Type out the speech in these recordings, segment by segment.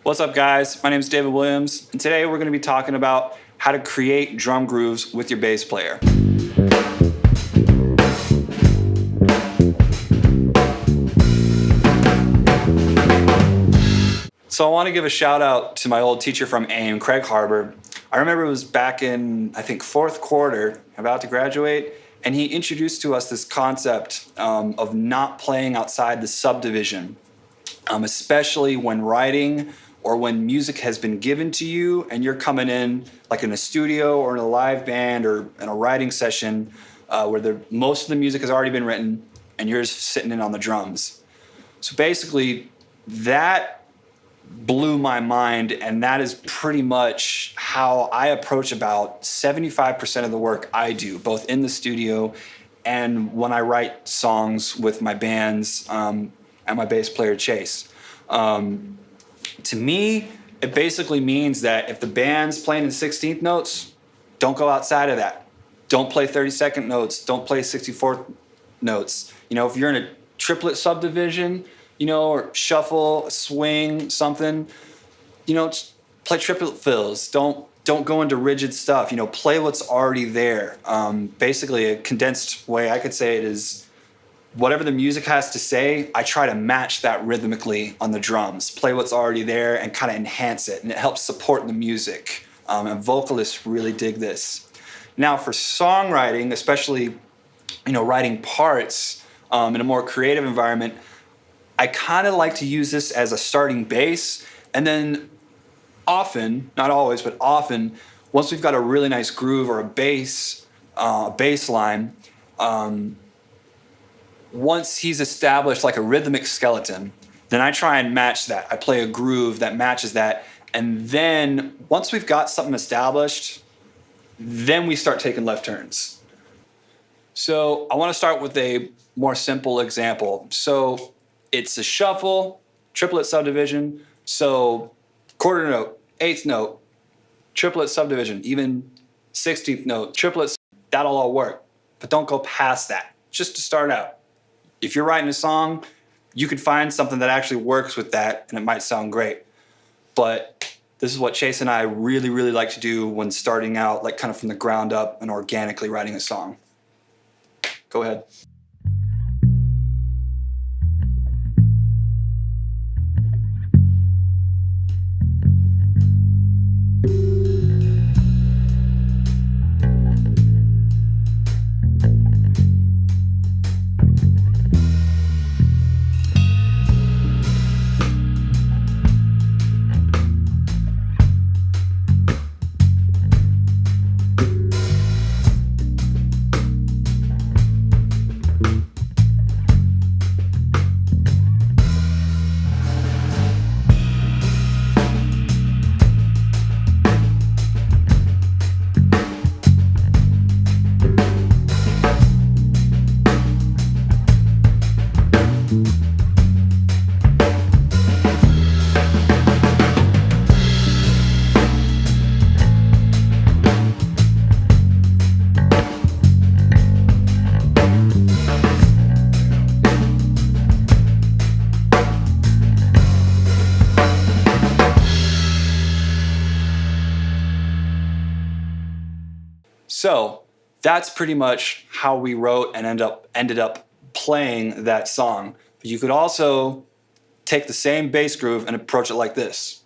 What's up, guys? My name is David Williams, and today we're going to be talking about how to create drum grooves with your bass player. So I want to give a shout out to my old teacher from AIM, Craig Harbor. I remember it was back in, I think, fourth quarter, about to graduate, and he introduced to us this concept of not playing outside the subdivision, especially when writing or when music has been given to you and you're coming in like in a studio or in a live band or in a writing session where most of the music has already been written and you're just sitting in on the drums. So basically that blew my mind, and that is pretty much how I approach about 75% of the work I do, both in the studio and when I write songs with my bands and my bass player Chase. To me, it basically means that if the band's playing in 16th notes, don't go outside of that. Don't play 32nd notes. Don't play 64th notes. You know, if you're in a triplet subdivision, you know, or shuffle, swing, something, you know, just play triplet fills. Don't go into rigid stuff. You know, play what's already there. Basically, a condensed way I could say it is, whatever the music has to say, I try to match that rhythmically on the drums. Play what's already there and kind of enhance it, and it helps support the music. And vocalists really dig this. Now, for songwriting, especially, you know, writing parts in a more creative environment, I kind of like to use this as a starting base, and then often, not always, but often, once we've got a really nice groove or a bass line, once he's established like a rhythmic skeleton, then I try and match that. I play a groove that matches that. And then once we've got something established, then we start taking left turns. So I want to start with a more simple example. So it's a shuffle, triplet subdivision. So quarter note, eighth note, triplet subdivision, even 16th note, triplets, that'll all work. But don't go past that, just to start out. If you're writing a song, you could find something that actually works with that, and it might sound great. But this is what Chase and I really, really like to do when starting out, like kind of from the ground up and organically writing a song. Go ahead. So that's pretty much how we wrote and ended up playing that song. But you could also take the same bass groove and approach it like this.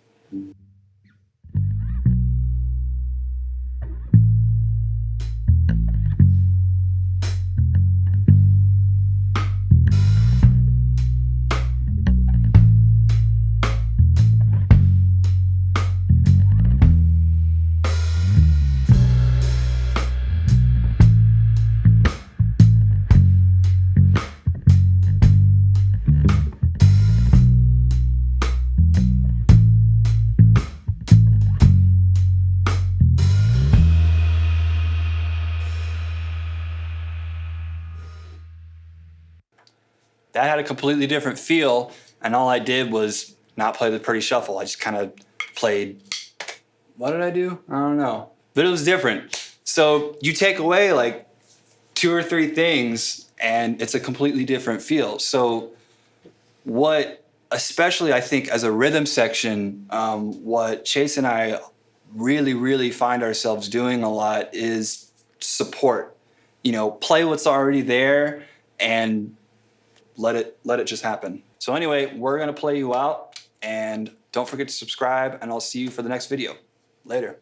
That had a completely different feel, and all I did was not play the pretty shuffle. I just kind of played, what did I do? I don't know. But it was different. So you take away like 2 or 3 things and it's a completely different feel. So what especially I think as a rhythm section, what Chase and I really find ourselves doing a lot is support. You know, play what's already there and let it just happen. So anyway, we're gonna play you out, and don't forget to subscribe, and I'll see you for the next video. Later.